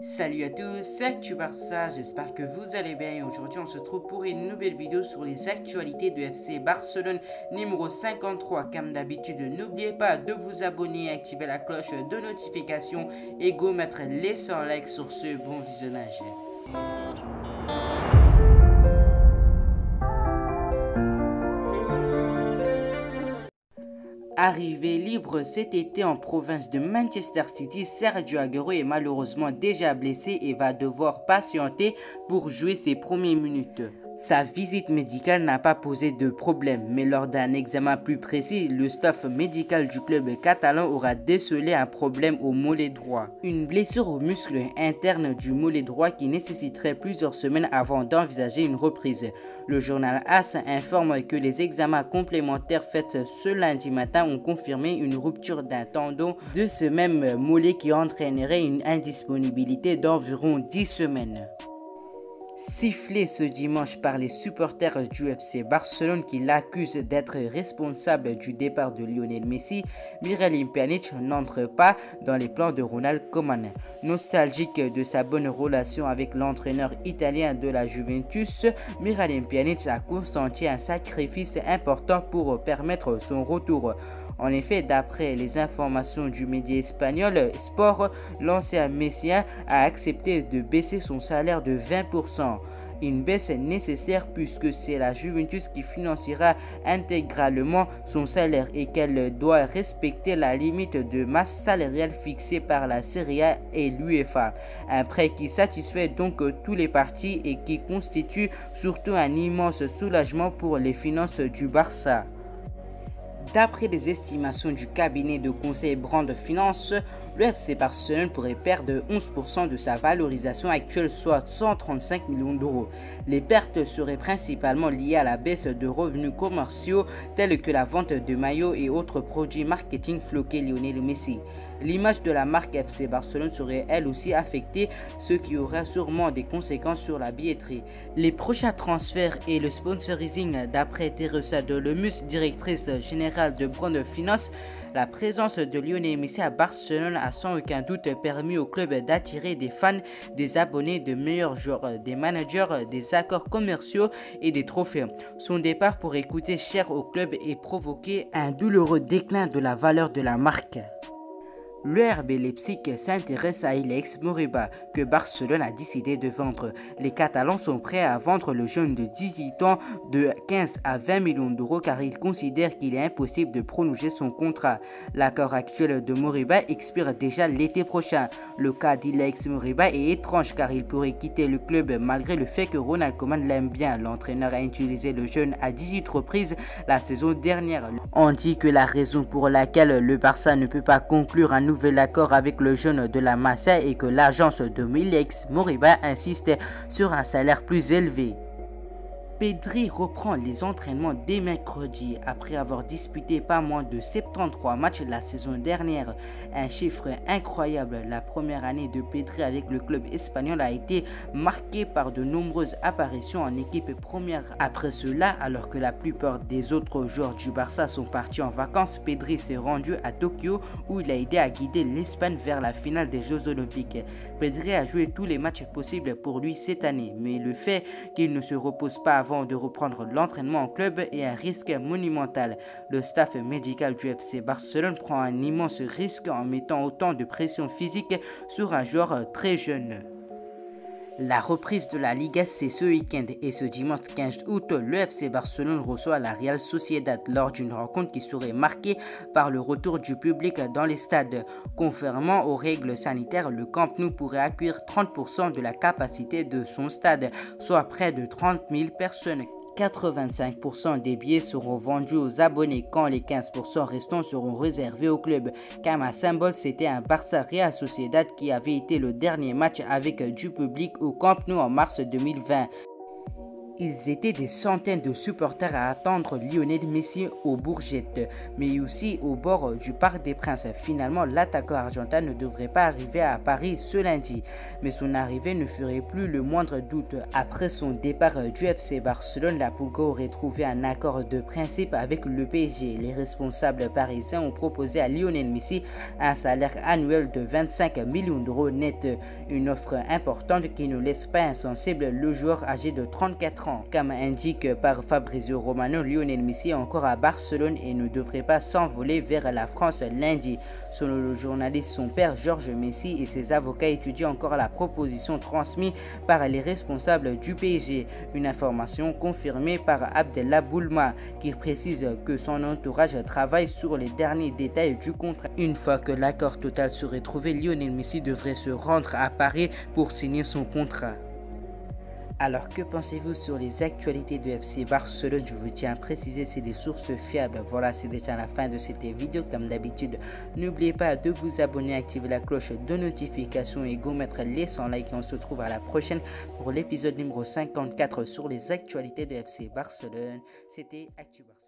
Salut à tous, c'est Actu Barça, j'espère que vous allez bien et aujourd'hui on se retrouve pour une nouvelle vidéo sur les actualités de FC Barcelone numéro 53. Comme d'habitude, n'oubliez pas de vous abonner, activer la cloche de notification et go mettre les 100 likes sur ce bon visionnage. Arrivé libre cet été en province de Manchester City, Sergio Aguero est malheureusement déjà blessé et va devoir patienter pour jouer ses premières minutes. Sa visite médicale n'a pas posé de problème, mais lors d'un examen plus précis, le staff médical du club catalan aura décelé un problème au mollet droit. Une blessure au muscle interne du mollet droit qui nécessiterait plusieurs semaines avant d'envisager une reprise. Le journal AS informe que les examens complémentaires faits ce lundi matin ont confirmé une rupture d'un tendon de ce même mollet qui entraînerait une indisponibilité d'environ 10 semaines. Sifflé ce dimanche par les supporters du FC Barcelone qui l'accusent d'être responsable du départ de Lionel Messi, Miralem Pjanic n'entre pas dans les plans de Ronald Koeman. Nostalgique de sa bonne relation avec l'entraîneur italien de la Juventus, Miralem Pjanic a consenti un sacrifice important pour permettre son retour. En effet, d'après les informations du média espagnol Sport, l'ancien messien a accepté de baisser son salaire de 20%. Une baisse nécessaire puisque c'est la Juventus qui financera intégralement son salaire et qu'elle doit respecter la limite de masse salariale fixée par la Serie A et l'UEFA. Un prêt qui satisfait donc tous les partis et qui constitue surtout un immense soulagement pour les finances du Barça. D'après les estimations du cabinet de conseil Brand Finance, le FC Barcelone pourrait perdre 11% de sa valorisation actuelle, soit 135 millions d'euros. Les pertes seraient principalement liées à la baisse de revenus commerciaux tels que la vente de maillots et autres produits marketing floqués Lionel Messi. L'image de la marque FC Barcelone serait elle aussi affectée, ce qui aura sûrement des conséquences sur la billetterie. Les prochains transferts et le sponsoring d'après Teresa Dolomus, directrice générale de Brand Finance, la présence de Lionel Messi à Barcelone a sans aucun doute permis au club d'attirer des fans, des abonnés, de meilleurs joueurs, des managers, des accords commerciaux et des trophées. Son départ pourrait coûter cher au club et provoquer un douloureux déclin de la valeur de la marque. Le RB Leipzig s'intéresse à Alex Moriba, que Barcelone a décidé de vendre. Les Catalans sont prêts à vendre le jeune de 18 ans de 15 à 20 millions d'euros car ils considèrent qu'il est impossible de prolonger son contrat. L'accord actuel de Moriba expire déjà l'été prochain. Le cas d'Alex Moriba est étrange car il pourrait quitter le club malgré le fait que Ronald Koeman l'aime bien. L'entraîneur a utilisé le jeune à 18 reprises la saison dernière. On dit que la raison pour laquelle le Barça ne peut pas conclure un nouvel accord avec le jeune de la Masia et que l'agence de Alex Moriba insiste sur un salaire plus élevé. Pedri reprend les entraînements dès mercredi après avoir disputé pas moins de 73 matchs la saison dernière. Un chiffre incroyable. La première année de Pedri avec le club espagnol a été marquée par de nombreuses apparitions en équipe première. Après cela, alors que la plupart des autres joueurs du Barça sont partis en vacances, Pedri s'est rendu à Tokyo où il a aidé à guider l'Espagne vers la finale des Jeux Olympiques. Pedri a joué tous les matchs possibles pour lui cette année, mais le fait qu'il ne se repose pas avant de reprendre l'entraînement en club est un risque monumental. Le staff médical du FC Barcelone prend un immense risque en mettant autant de pression physique sur un joueur très jeune. La reprise de la Liga, c'est ce week-end et ce dimanche 15 août, le FC Barcelone reçoit la Real Sociedad lors d'une rencontre qui serait marquée par le retour du public dans les stades. Conformément aux règles sanitaires, le Camp Nou pourrait accueillir 30% de la capacité de son stade, soit près de 30 000 personnes. 85% des billets seront vendus aux abonnés quand les 15% restants seront réservés au club. Comme un symbole, c'était un Barça Real Sociedad qui avait été le dernier match avec du public au Camp Nou en mars 2020. Ils étaient des centaines de supporters à attendre Lionel Messi aux Bourgettes, mais aussi au bord du Parc des Princes. Finalement, l'attaquant argentin ne devrait pas arriver à Paris ce lundi, mais son arrivée ne ferait plus le moindre doute. Après son départ du FC Barcelone, la Pulga aurait trouvé un accord de principe avec le PSG. Les responsables parisiens ont proposé à Lionel Messi un salaire annuel de 25 millions d'euros net, une offre importante qui ne laisse pas insensible le joueur âgé de 34 ans. Comme indique par Fabrizio Romano, Lionel Messi est encore à Barcelone et ne devrait pas s'envoler vers la France lundi. Selon le journaliste, son père Georges Messi et ses avocats étudient encore la proposition transmise par les responsables du PSG. Une information confirmée par Abdellah Boulma qui précise que son entourage travaille sur les derniers détails du contrat. Une fois que l'accord total serait trouvé, Lionel Messi devrait se rendre à Paris pour signer son contrat. Alors, que pensez-vous sur les actualités de FC Barcelone? Je vous tiens à préciser, c'est des sources fiables. Voilà, c'est déjà la fin de cette vidéo. Comme d'habitude, n'oubliez pas de vous abonner, activer la cloche de notification et go mettre les 100 likes. Et on se retrouve à la prochaine pour l'épisode numéro 54 sur les actualités de FC Barcelone. C'était Actu Barcelone.